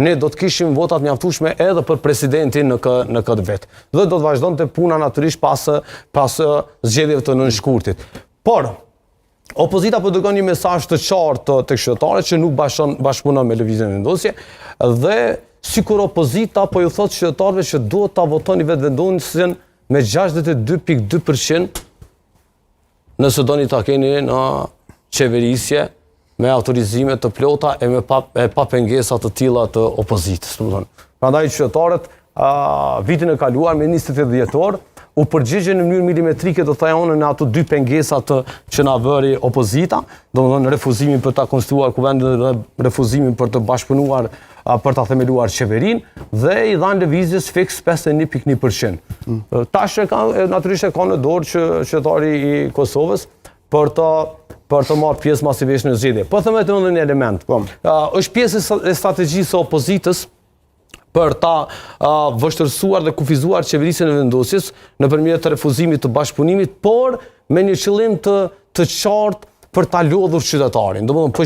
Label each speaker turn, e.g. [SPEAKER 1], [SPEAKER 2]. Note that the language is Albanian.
[SPEAKER 1] ne do të kishim votat mjaftueshme edhe për presidentin në këtë vetë. Dhe do të vazhdonte puna natyrisht pas zgjedhjeve të nënshkurtit. Por opozita po dërgon një mesazh të qartë tek qytetarët që nuk bashkëpunon me lëvizjen vendosje dhe sikur opozita po ju thotë qytetarëve që duhet ta votoni vetëvendosjen me 62.2% nëse doni ta keni në qeverisje me autorizime të plota e pa pengesa të tilla të opozitës. Prandaj qytetarët vitin e kaluar me 28 dhjetor u përgjigjen në mënyrë milimetrike do thoya unë në ato dy pengesa që na vëri opozita, domethënë refuzimin për ta konstituar kuvendin dhe refuzimin për të bashkëpunuar për ta themeluar qeverinë dhe i dhanë lëvizjes fiks 51.1%. Tash natyrisht e ka në dorë që qytetari i Kosovës për të marrë pjesë masivisht në zgjedhje. Po them vetëm një element. Është pjesë e strategjisë së opozitës për ta vështërsuar dhe kufizuar qeverisjen e vendosjes nëpërmjet refuzimit të bashkëpunimit, por me një qëllim të qartë për ta lodhur qytetarin. Domethënë po